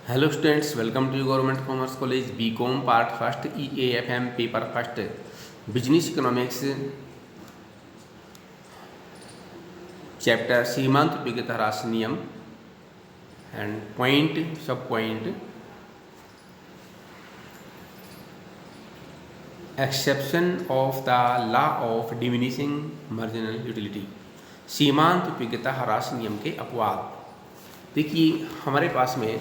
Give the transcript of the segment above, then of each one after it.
Hello students, welcome to government commerce college BCom part first EAFM paper first business economics chapter सीमांत उपयोगिता राशि नियम and point sub point exception of the law of diminishing marginal utility. सीमांत उपयोगिता राशि नियम के अपवाद। देखिए, हमारे पास में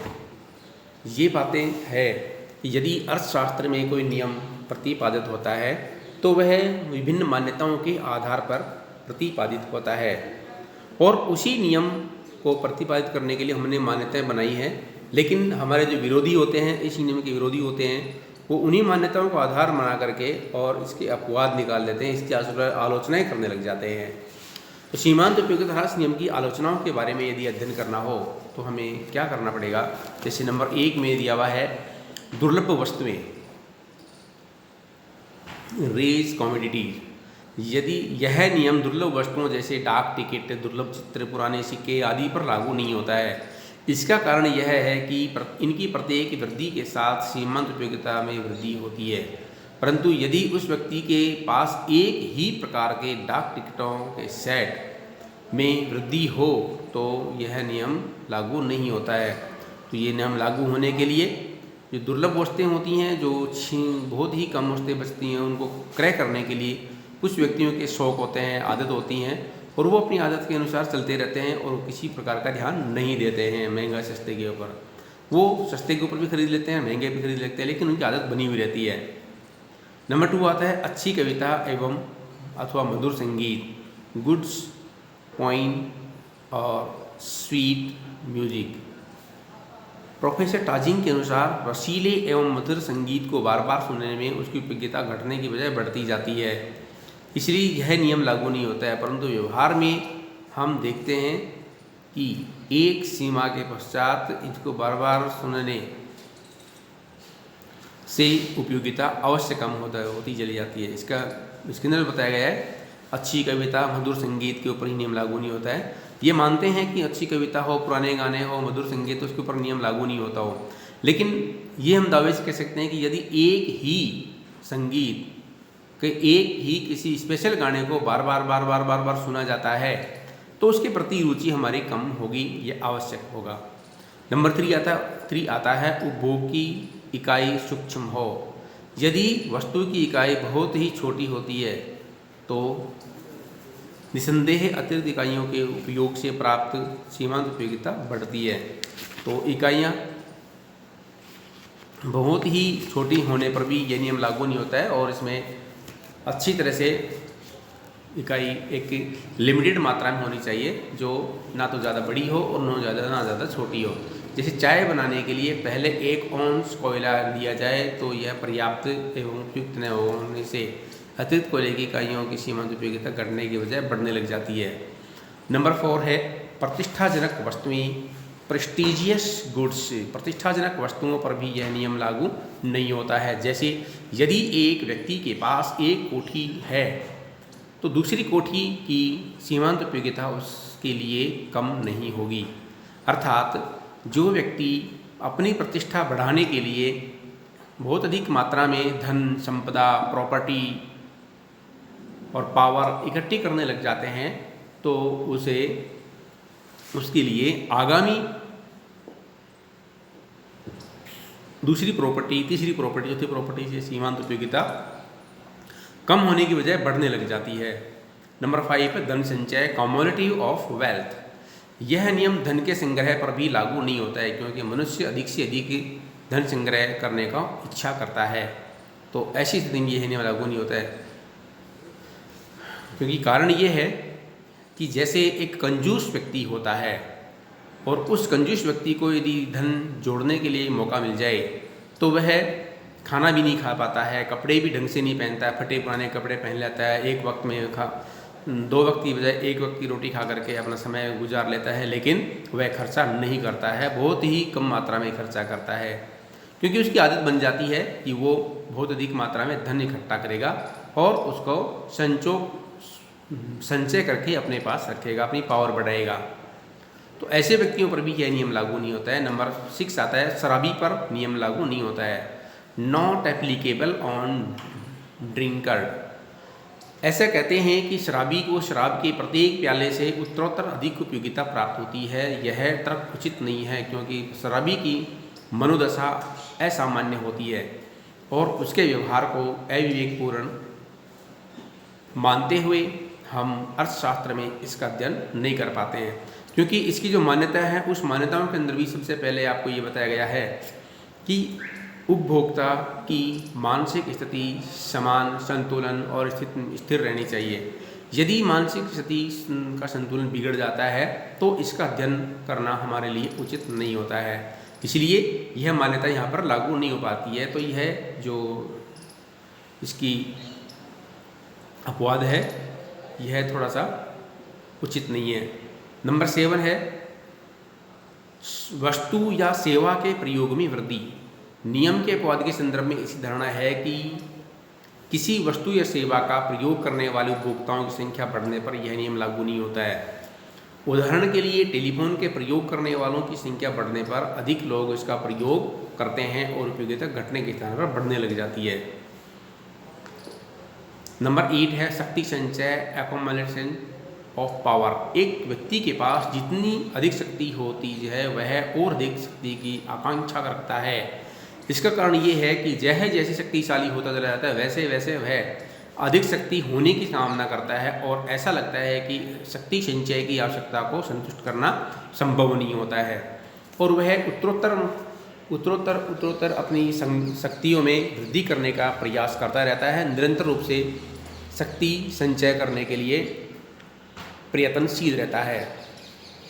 ये बातें है कि यदि अर्थशास्त्र में कोई नियम प्रतिपादित होता है तो वह विभिन्न मान्यताओं के आधार पर प्रतिपादित होता है और उसी नियम को प्रतिपादित करने के लिए हमने मान्यताएं बनाई हैं। लेकिन हमारे जो विरोधी होते हैं, इस नियम के विरोधी होते हैं, वो उन्हीं मान्यताओं को आधार बना करके और इसके अपवाद निकाल लेते हैं, इसकी आलोचनाएँ करने लग जाते हैं। तो सीमांत उपयोगिता राशि नियम की आलोचनाओं के बारे में यदि अध्ययन करना हो तो हमें क्या करना पड़ेगा। जैसे नंबर 1 में दिया हुआ है दुर्लभ वस्तुएं, रेज कमोडिटीज। यदि यह नियम दुर्लभ वस्तुओं जैसे डाक टिकट, दुर्लभ चित्र, पुराने सिक्के आदि पर लागू नहीं होता है। इसका कारण यह है कि इनकी प्रत्येक वृद्धि के साथ सीमांत उपयोगिता में वृद्धि होती है, परंतु यदि उस व्यक्ति के पास एक ही प्रकार के डाक टिकटों के सेट में वृद्धि हो तो यह नियम लागू नहीं होता है। तो ये नियम लागू होने के लिए जो दुर्लभ वस्तुएं होती हैं, जो बहुत ही कम वस्तुएं बचती हैं, उनको क्रय करने के लिए कुछ व्यक्तियों के शौक़ होते हैं, आदत होती हैं, और वो अपनी आदत के अनुसार चलते रहते हैं और किसी प्रकार का ध्यान नहीं देते हैं महंगा सस्ते के ऊपर। वो सस्ते के ऊपर भी खरीद लेते हैं, महंगे भी खरीद लेते हैं, लेकिन उनकी आदत बनी हुई रहती है। नंबर 2 आता है अच्छी कविता एवं अथवा मधुर संगीत, गुड्स पोइम और स्वीट म्यूजिक। प्रोफेसर टाजिंग के अनुसार रसीले एवं मधुर संगीत को बार बार सुनने में उसकी उपयोगिता घटने की बजाय बढ़ती जाती है, इसलिए यह नियम लागू नहीं होता है। परंतु व्यवहार में हम देखते हैं कि एक सीमा के पश्चात इसको बार बार सुनने से उपयोगिता अवश्य कम होती चली जाती है। इसके अंदर बताया गया है अच्छी कविता, मधुर संगीत के ऊपर ही नियम लागू नहीं होता है। ये मानते हैं कि अच्छी कविता हो, पुराने गाने हो, मधुर संगीत हो, उसके ऊपर नियम लागू नहीं होता हो। लेकिन ये हम दावे से कह सकते हैं कि यदि एक ही संगीत के एक ही किसी स्पेशल गाने को बार बार सुना जाता है तो उसके प्रति रुचि हमारी कम होगी, ये आवश्यक होगा। नंबर 3 आता है उपभोग की इकाई सूक्ष्म हो। यदि वस्तु की इकाई बहुत ही छोटी होती है तो निसंदेह अतिरिक्त इकाइयों के उपयोग से प्राप्त सीमांत उपयोगिता बढ़ती है। तो इकाइयाँ बहुत ही छोटी होने पर भी ये नियम लागू नहीं होता है और इसमें अच्छी तरह से इकाई एक लिमिटेड मात्रा में होनी चाहिए, जो ना तो ज़्यादा बड़ी हो और ना ज़्यादा छोटी हो। जैसे चाय बनाने के लिए पहले 1 औंस कोयला लिया जाए तो यह पर्याप्त एवं उपयुक्त न होने से अतिरिक्त कोयले की इकाइयों की सीमांत उपयोगिता घटने की बजाय बढ़ने लग जाती है। नंबर 4 है प्रतिष्ठाजनक वस्तुएं, प्रेस्टिजियस गुड्स। प्रतिष्ठाजनक वस्तुओं पर भी यह नियम लागू नहीं होता है। जैसे यदि एक व्यक्ति के पास एक कोठी है तो दूसरी कोठी की सीमांत उपयोगिता उसके लिए कम नहीं होगी। अर्थात जो व्यक्ति अपनी प्रतिष्ठा बढ़ाने के लिए बहुत अधिक मात्रा में धन, संपदा, प्रॉपर्टी और पावर इकट्ठी करने लग जाते हैं तो उसके लिए आगामी दूसरी प्रॉपर्टी, तीसरी प्रॉपर्टी, चौथी प्रॉपर्टी से सीमांत उपयोगिता कम होने की बजाय बढ़ने लग जाती है। नंबर 5 है धन संचय, कम्युलेटिव ऑफ वेल्थ। यह नियम धन के संग्रह पर भी लागू नहीं होता है, क्योंकि मनुष्य अधिक से अधिक धन संग्रह करने का इच्छा करता है। तो ऐसी स्थिति में यह नियम लागू नहीं होता है, क्योंकि कारण ये है कि जैसे एक कंजूस व्यक्ति होता है और उस कंजूस व्यक्ति को यदि धन जोड़ने के लिए मौका मिल जाए तो वह खाना भी नहीं खा पाता है, कपड़े भी ढंग से नहीं पहनता है, फटे पुराने कपड़े पहन लेता है, एक वक्त में 2 वक्त की बजाय 1 वक्त की रोटी खा करके अपना समय गुजार लेता है, लेकिन वह खर्चा नहीं करता है, बहुत ही कम मात्रा में खर्चा करता है, क्योंकि उसकी आदत बन जाती है कि वो बहुत अधिक मात्रा में धन इकट्ठा करेगा और उसको संचय करके अपने पास रखेगा, अपनी पावर बढ़ाएगा। तो ऐसे व्यक्तियों पर भी यह नियम लागू नहीं होता है। नंबर 6 आता है, शराबी पर नियम लागू नहीं होता है। Not applicable on drinker. ऐसा कहते हैं कि शराबी को शराब के प्रत्येक प्याले से उत्तरोत्तर अधिक उपयोगिता प्राप्त होती है। यह तर्क उचित नहीं है, क्योंकि शराबी की मनोदशा असामान्य होती है और उसके व्यवहार को अविवेकपूर्ण मानते हुए हम अर्थशास्त्र में इसका अध्ययन नहीं कर पाते हैं, क्योंकि इसकी जो मान्यता है उस मान्यताओं के अंदर भी सबसे पहले आपको ये बताया गया है कि उपभोक्ता की मानसिक स्थिति समान, संतुलन और स्थिर रहनी चाहिए। यदि मानसिक स्थिति का संतुलन बिगड़ जाता है तो इसका अध्ययन करना हमारे लिए उचित नहीं होता है, इसलिए यह मान्यता यहाँ पर लागू नहीं हो पाती है। तो यह जो इसकी अपवाद है यह थोड़ा सा उचित नहीं है। नंबर 7 है, वस्तु या सेवा के प्रयोग में वृद्धि। नियम के अपवाद के संदर्भ में ऐसी धारणा है कि किसी वस्तु या सेवा का प्रयोग करने वाले उपभोक्ताओं की संख्या बढ़ने पर यह नियम लागू नहीं होता है। उदाहरण के लिए टेलीफोन के प्रयोग करने वालों की संख्या बढ़ने पर अधिक लोग इसका प्रयोग करते हैं और उपयोगिता घटने के स्थान पर बढ़ने लग जाती है। नंबर 8 है, शक्ति संचय, एक्युमुलेशन ऑफ पावर। एक व्यक्ति के पास जितनी अधिक शक्ति होती है वह और अधिक शक्ति की आकांक्षा रखता है। इसका कारण ये है कि जैसे शक्तिशाली होता चला जाता है वैसे वैसे वह अधिक शक्ति होने की कामना करता है और ऐसा लगता है कि शक्ति संचय की आवश्यकता को संतुष्ट करना संभव नहीं होता है और वह उत्तरोत्तर अपनी शक्तियों में वृद्धि करने का प्रयास करता रहता है, निरंतर रूप से शक्ति संचय करने के लिए प्रयत्नशील रहता है।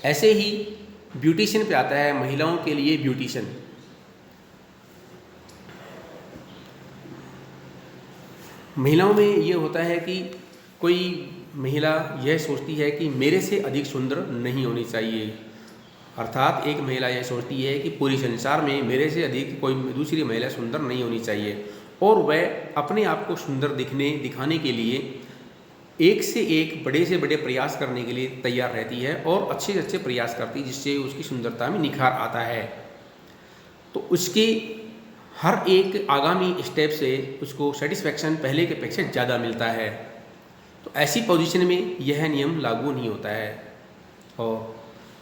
ऐसे ही ब्यूटिशियन पे आता है, महिलाओं के लिए ब्यूटिशियन। महिलाओं में ये होता है कि कोई महिला यह सोचती है कि मेरे से अधिक सुंदर नहीं होनी चाहिए, अर्थात एक महिला यह सोचती है कि पूरे संसार में मेरे से अधिक कोई दूसरी महिला सुंदर नहीं होनी चाहिए और वह अपने आप को सुंदर दिखाने के लिए एक से एक बड़े से बड़े प्रयास करने के लिए तैयार रहती है और अच्छे से अच्छे प्रयास करती है, जिससे उसकी सुंदरता में निखार आता है। तो उसके हर एक आगामी स्टेप से उसको सेटिस्फैक्शन पहले के अपेक्षा ज़्यादा मिलता है। तो ऐसी पोजीशन में यह नियम लागू नहीं होता है और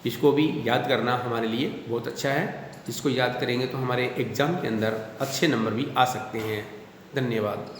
इसको भी याद करना हमारे लिए बहुत अच्छा है। इसको याद करेंगे तो हमारे एग्ज़ाम के अंदर अच्छे नंबर भी आ सकते हैं। धन्यवाद।